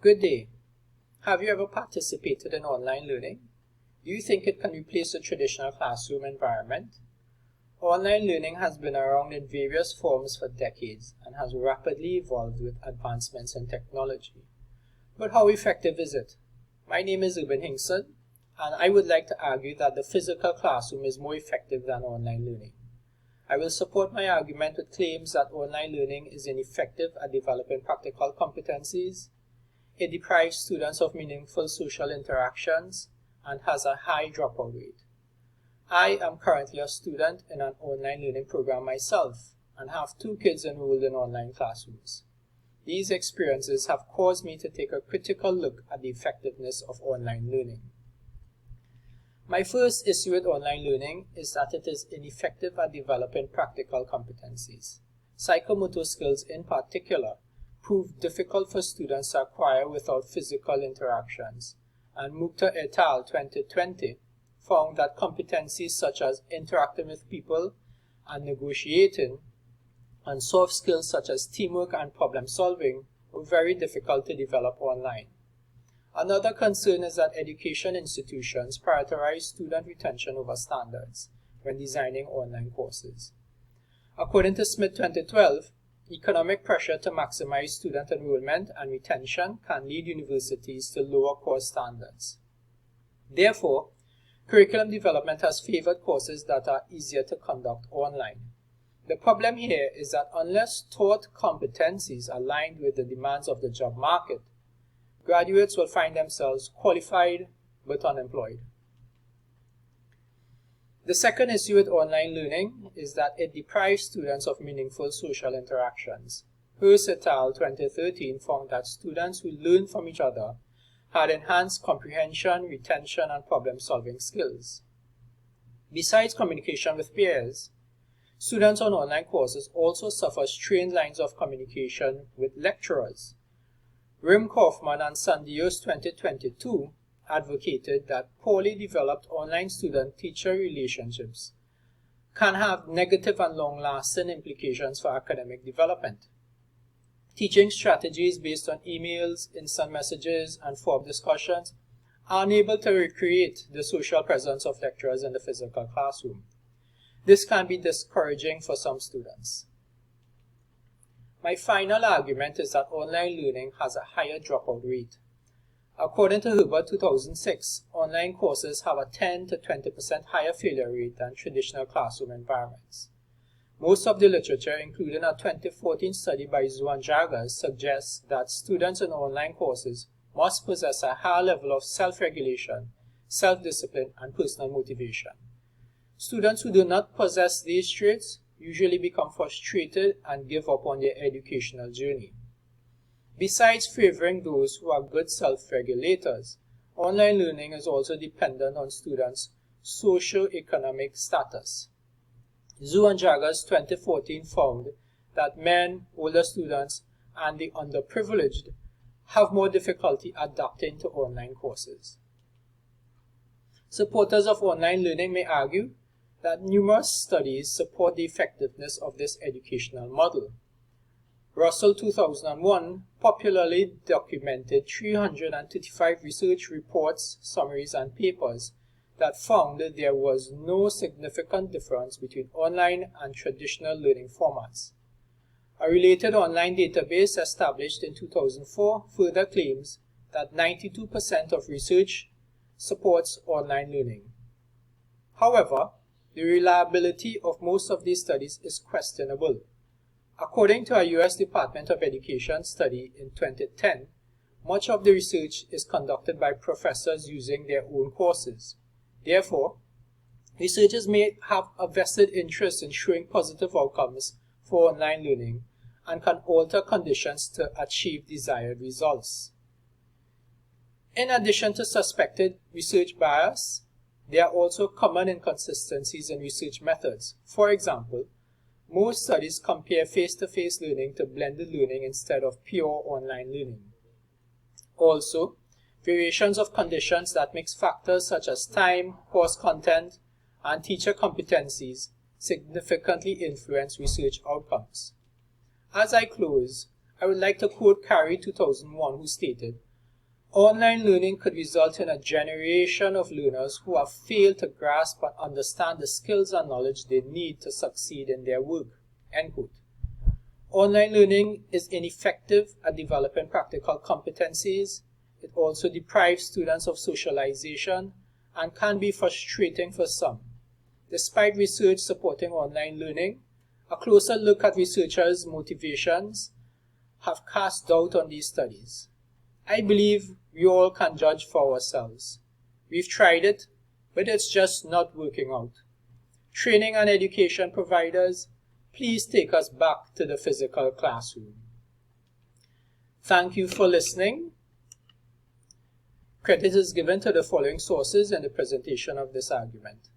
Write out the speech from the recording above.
Good day. Have you ever participated in online learning? Do you think it can replace the traditional classroom environment? Online learning has been around in various forms for decades and has rapidly evolved with advancements in technology. But how effective is it? My name is Ruben Hinkson, and I would like to argue that the physical classroom is more effective than online learning. I will support my argument with claims that online learning is ineffective at developing practical competencies. It deprives students of meaningful social interactions and has a high dropout rate. I am currently a student in an online learning program myself and have 2 kids enrolled in online classrooms. These experiences have caused me to take a critical look at the effectiveness of online learning. My first issue with online learning is that it is ineffective at developing practical competencies. Psychomotor skills in particular prove difficult for students to acquire without physical interactions, and Mukta et al. 2020 found that competencies such as interacting with people and negotiating, and soft skills such as teamwork and problem solving were very difficult to develop online. Another concern is that education institutions prioritize student retention over standards when designing online courses. According to Smith 2012, economic pressure to maximize student enrollment and retention can lead universities to lower course standards. Therefore, curriculum development has favored courses that are easier to conduct online. The problem here is that unless taught competencies aligned with the demands of the job market, graduates will find themselves qualified but unemployed. The second issue with online learning is that it deprives students of meaningful social interactions. Hurst et al. 2013 found that students who learned from each other had enhanced comprehension, retention, and problem-solving skills. Besides communication with peers, students on online courses also suffer strained lines of communication with lecturers. Rim Kaufman and Sandios 2022 advocated that poorly developed online student-teacher relationships can have negative and long-lasting implications for academic development. Teaching strategies based on emails, instant messages, and forum discussions are unable to recreate the social presence of lecturers in the physical classroom. This can be discouraging for some students. My final argument is that online learning has a higher dropout rate. According to Herbert 2006, online courses have a 10 to 20% higher failure rate than traditional classroom environments. Most of the literature, including a 2014 study by Zhu and Jagas, suggests that students in online courses must possess a higher level of self-regulation, self-discipline, and personal motivation. Students who do not possess these traits usually become frustrated and give up on their educational journey. Besides favoring those who are good self-regulators, online learning is also dependent on students' socio-economic status. Zhu and Jagas 2014 found that men, older students, and the underprivileged have more difficulty adapting to online courses. Supporters of online learning may argue that numerous studies support the effectiveness of this educational model. Russell 2001 popularly documented 335 research reports, summaries, and papers that found that there was no significant difference between online and traditional learning formats. A related online database established in 2004 further claims that 92% of research supports online learning. However, the reliability of most of these studies is questionable. According to a U.S. Department of Education study in 2010, much of the research is conducted by professors using their own courses. Therefore, researchers may have a vested interest in showing positive outcomes for online learning and can alter conditions to achieve desired results. In addition to suspected research bias, there are also common inconsistencies in research methods. For example, most studies compare face-to-face learning to blended learning instead of pure online learning. Also, variations of conditions that mix factors such as time, course content, and teacher competencies significantly influence research outcomes. As I close, I would like to quote Carey 2001, who stated, Online learning could result in a generation of learners who have failed to grasp and understand the skills and knowledge they need to succeed in their work. End quote. Online learning is ineffective at developing practical competencies. It also deprives students of socialization and can be frustrating for some. Despite research supporting online learning, a closer look at researchers' motivations have cast doubt on these studies. I believe we all can judge for ourselves. We've tried it, but it's just not working out. Training and education providers, please take us back to the physical classroom. Thank you for listening. Credit is given to the following sources in the presentation of this argument.